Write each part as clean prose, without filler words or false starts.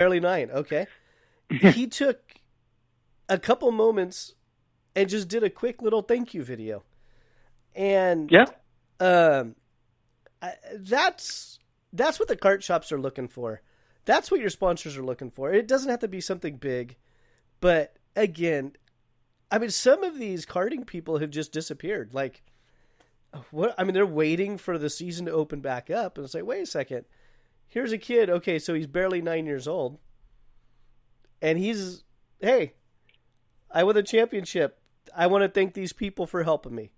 Barely 9. Okay. He took a couple moments and just did a quick little thank you video. And Yeah. um, that's what the cart shops are looking for. That's what your sponsors are looking for. It doesn't have to be something big, but again, I mean, some of these karting people have just disappeared. Like, what? I mean, they're waiting for the season to open back up, and it's like, wait a second. Here's a kid. Okay, so he's barely 9 years old, and hey, I won a championship. I want to thank these people for helping me.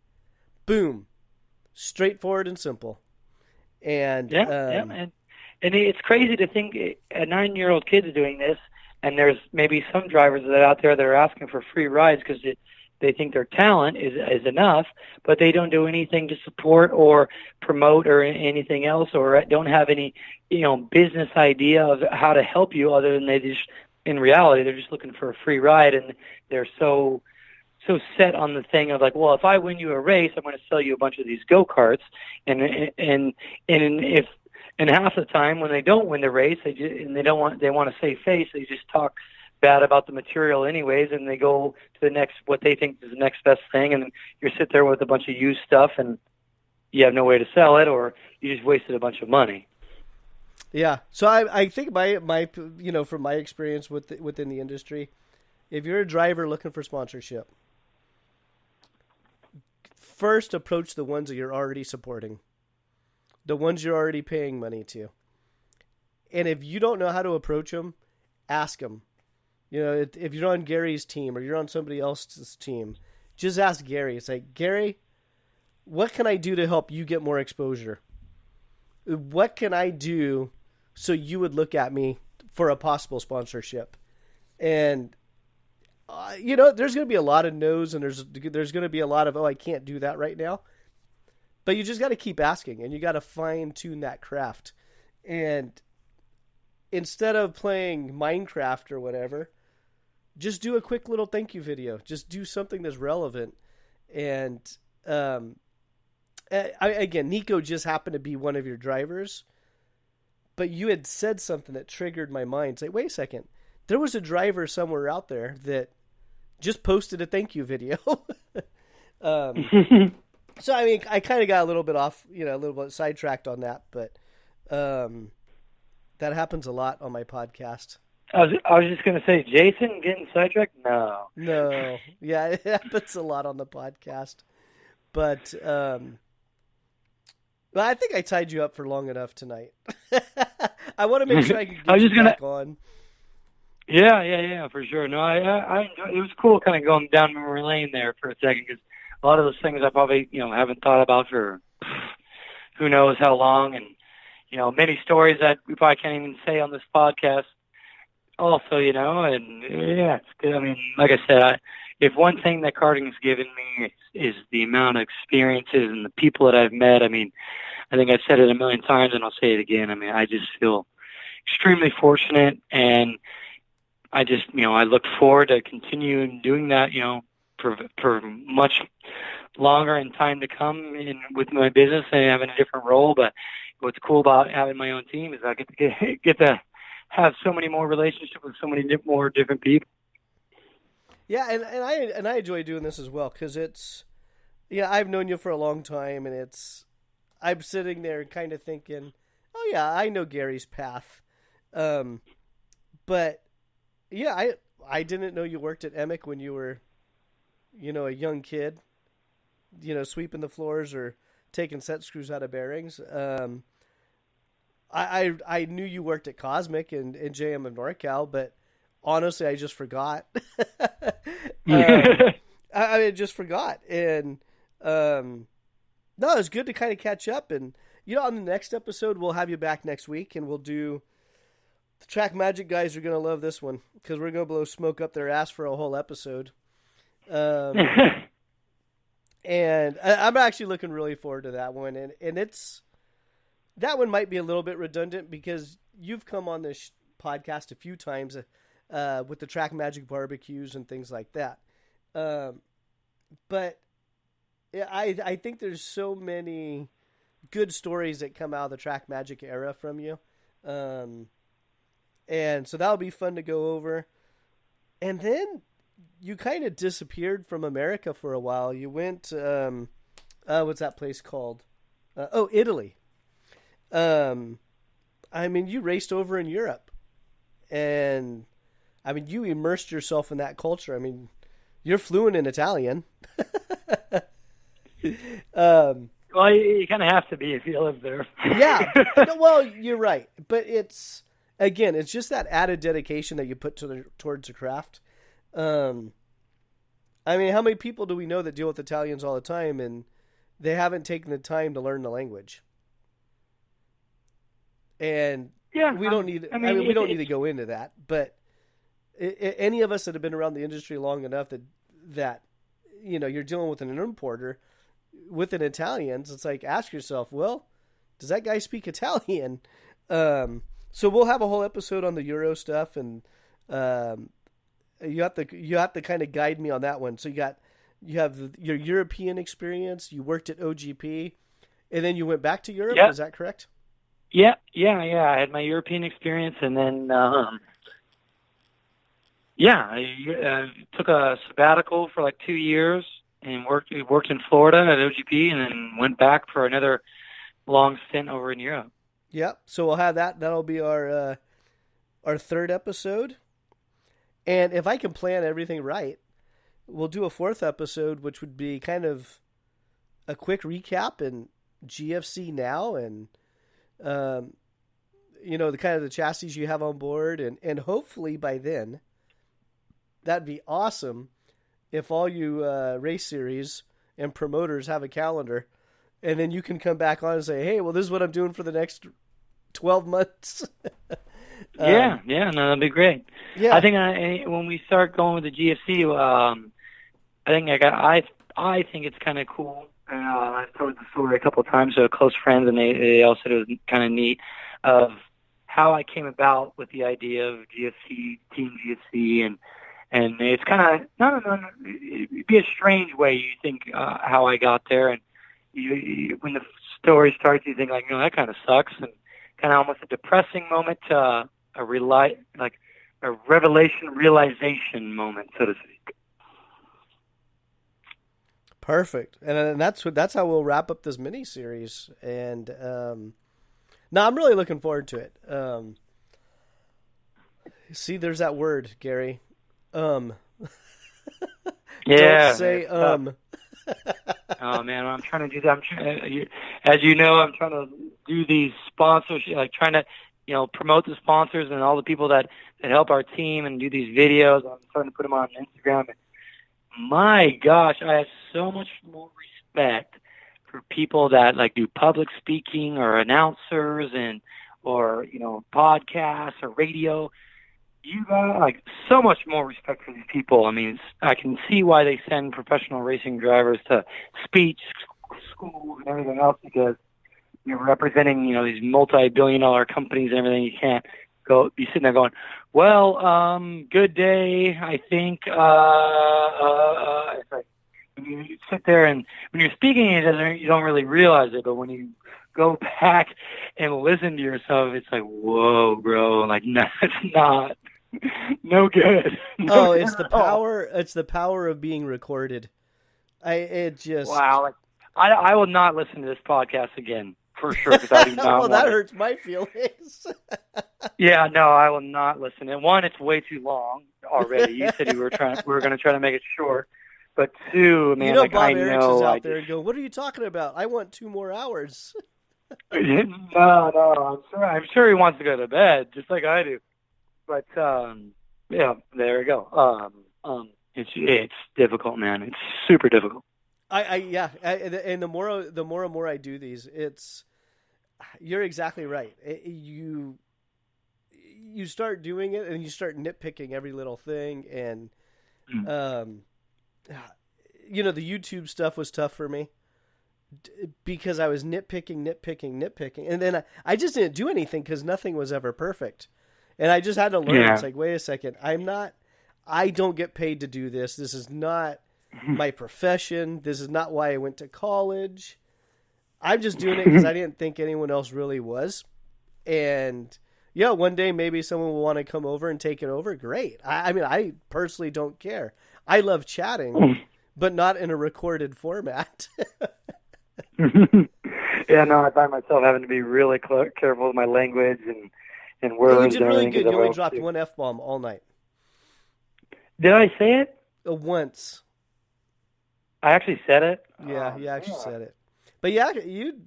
Boom, straightforward and simple. And Yeah, yeah, and it's crazy to think a 9-year-old kid's doing this, and there's maybe some drivers that are out there that are asking for free rides because they think their talent is enough, but they don't do anything to support or promote or anything else, or don't have any business idea of how to help you other than they just in reality they're just looking for a free ride, and they're so set on the thing of like, well, if I win you a race, I'm going to sell you a bunch of these go-karts, and if and half the time when they don't win the race, they want to save face, they just talk bad about the material anyways, and they go to the next what they think is the next best thing, and you sit there with a bunch of used stuff, and you have no way to sell it, or you just wasted a bunch of money. Yeah, so I think my from my experience within the industry, if you're a driver looking for sponsorship, first approach the ones that you're already supporting, the ones you're already paying money to. And if you don't know how to approach them, ask them. If you're on Gary's team or you're on somebody else's team, just ask Gary. It's like, Gary, what can I do to help you get more exposure? What can I do so you would look at me for a possible sponsorship? And there's going to be a lot of no's, and there's going to be a lot of, I can't do that right now. But you just got to keep asking, and you got to fine tune that craft. And instead of playing Minecraft or whatever, just do a quick little thank you video. Just do something that's relevant. And again, Nico just happened to be one of your drivers, but you had said something that triggered my mind. Say, wait a second, there was a driver somewhere out there that just posted a thank you video. So, I mean, I kind of got a little bit off, a little bit sidetracked on that, but that happens a lot on my podcast. I was just going to say, Jason getting sidetracked? No. Yeah, it happens a lot on the podcast. But I think I tied you up for long enough tonight. I want to make sure I can get you back on. Yeah, for sure. No, I enjoyed, it was cool kind of going down memory lane there for a second, because a lot of those things I probably, haven't thought about for who knows how long, and, many stories that we probably can't even say on this podcast also, and yeah, it's good. I mean, like I said, if one thing that karting has given me is the amount of experiences and the people that I've met. I mean, I think I've said it a million times, and I'll say it again. I mean, I just feel extremely fortunate, and I just, I look forward to continuing doing that, for much longer in time to come with my business and having a different role. But what's cool about having my own team is I get to have so many more relationships with so many more different people. Yeah, and I enjoy doing this as well, because it's, I've known you for a long time, and I'm sitting there kind of thinking, oh yeah, I know Gary's path, but yeah, I didn't know you worked at Emic when you were, a young kid, sweeping the floors or taking set screws out of bearings. I knew you worked at Cosmic and JM of Norcal, but honestly, I just forgot. I just forgot. And no, it's good to kind of catch up. And, on the next episode, we'll have you back next week, and we'll do... The Trackmagic guys are going to love this one, because we're going to blow smoke up their ass for a whole episode. And I'm actually looking really forward to that one. And that one might be a little bit redundant, because you've come on this podcast a few times with the Trackmagic barbecues and things like that. But yeah, I think there's so many good stories that come out of the Trackmagic era from you. And so that'll be fun to go over. And then you kind of disappeared from America for a while. You went, what's that place called? Italy. I mean, you raced over in Europe. And, I mean, you immersed yourself in that culture. I mean, you're fluent in Italian. Well, you kind of have to be if you live there. Yeah. Well, you're right. But it's just that added dedication that you put towards the craft. I mean, how many people do we know that deal with Italians all the time and they haven't taken the time to learn the language? And yeah, we don't need. We don't need to go into that. But any of us that have been around the industry long enough that you're dealing with an importer with an Italian, it's like, ask yourself, well, does that guy speak Italian? So we'll have a whole episode on the Euro stuff, and you have to kind of guide me on that one. So you have your European experience. You worked at OGP, and then you went back to Europe. Yep. Is that correct? Yeah. I had my European experience, and then I took a sabbatical for like 2 years and worked in Florida at OGP, and then went back for another long stint over in Europe. Yep. So we'll have that. That'll be our third episode. And if I can plan everything right, we'll do a fourth episode, which would be kind of a quick recap in GFC now, and the kind of the chassis you have on board, and hopefully by then, that'd be awesome if all you race series and promoters have a calendar, and then you can come back on and say, hey, well, this is what I'm doing for the next 12 months. No, that'd be great. Yeah. I think when we start going with the GFC, I think it's kind of cool. I've told the story a couple of times to close friends, and they all said it was kind of neat of how I came about with the idea of GFC, Team GFC, and it's kind of it'd be a strange way you think how I got there, and you when the story starts, you think like, that kind of sucks, and kind of almost a depressing moment, a realization moment, so to speak. Perfect, and that's how we'll wrap up this mini series. And no, I'm really looking forward to it. See, there's that word, Gary. Yeah. Don't say Oh man, I'm trying to do that. As you know, I'm trying to do these sponsorships, like trying to, promote the sponsors and all the people that help our team and do these videos. I'm starting to put them on Instagram. My gosh, I have so much more respect for people that like do public speaking or announcers or podcasts or radio. You got like so much more respect for these people. I mean, I can see why they send professional racing drivers to speech schools and everything else, because you're representing, these multi-billion-dollar companies and everything. You can't be sitting there going, well, good day, I think. It's like, you sit there and when you're speaking, you don't really realize it, but when you go back and listen to yourself, it's like, whoa, bro, like, no, it's not. No good. It's the power. It's the power of being recorded. Wow. Like, I will not listen to this podcast again for sure. Because I do not. Well, that hurts my feelings. Yeah, no, I will not listen. And one, it's way too long already. You said we were going to try to make it short. But two, man, Bob Eriks is out there and go, "What are you talking about? I want 2 more hours." No, I'm sure he wants to go to bed, just like I do. But there we go. It's difficult, man. It's super difficult. And the more I do these, you're exactly right. You start doing it and you start nitpicking every little thing, and the YouTube stuff was tough for me because I was nitpicking, and then I just didn't do anything because nothing was ever perfect. And I just had to learn. Yeah. It's like, wait a second. I don't get paid to do this. This is not my profession. This is not why I went to college. I'm just doing it because I didn't think anyone else really was. And, Yeah, one day maybe someone will want to come over and take it over. Great. I mean, I personally don't care. I love chatting, but not in a recorded format. Yeah, no, I find myself having to be really careful with my language and words. You did really good. You only dropped to. one F-bomb all night. Did I say it? Once. I actually said it? Yeah, you actually said it. But yeah, you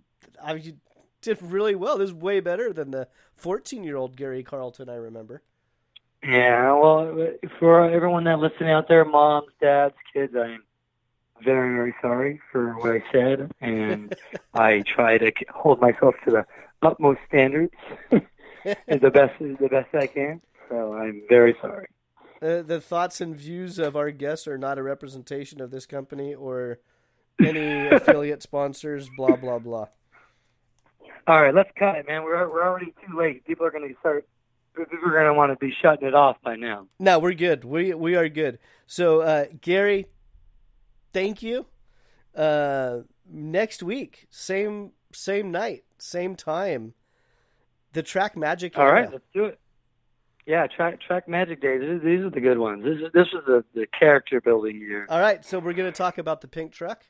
did really well. This is way better than the 14-year-old Gary Carlton I remember. Yeah, well, for everyone that listening out there, moms, dads, kids, I'm very, very sorry for what I said, and I try to hold myself to the utmost standards the best I can. So I'm very sorry. The thoughts and views of our guests are not a representation of this company or any affiliate sponsors. Blah blah blah. All right, let's cut it, man. We're already too late. People are going to want to be shutting it off by now. No, we're good. We are good. So, Gary, thank you. Next week, same night, same time. The Trackmagic. All right, let's do it. Yeah, Trackmagic days. These are the good ones. This is the character building year. All right, so we're going to talk about the pink truck.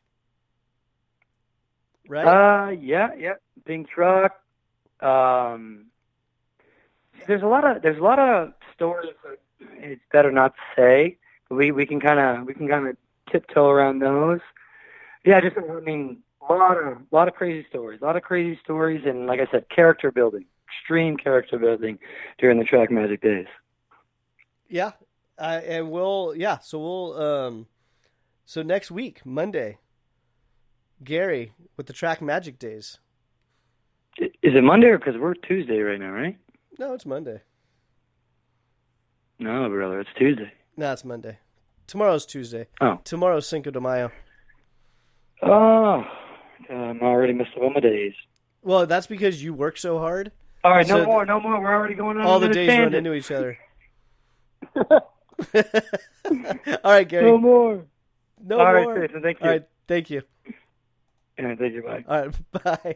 Right? Yeah. Pink truck. There's a lot of stories that it's better not to say. But we can kind of tiptoe around those. Yeah, just I mean a lot of crazy stories, and like I said, character building, extreme character building during the Trackmagic days. Yeah, and so next week, Monday, Gary with the Trackmagic days. Is it Monday or because we're Tuesday right now, right? No, it's Monday. No, brother, it's Tuesday. No, it's Monday. Tomorrow's Tuesday. Oh. Tomorrow's Cinco de Mayo. Oh, I'm already missed up on my days. Well, that's because you work so hard. All right, no more. We're already going on. All the days run into each other. All right, Gary. No more. No All more. right, Jason, thank you. All right, thank you. Yeah, thank you. Bye. All right, bye.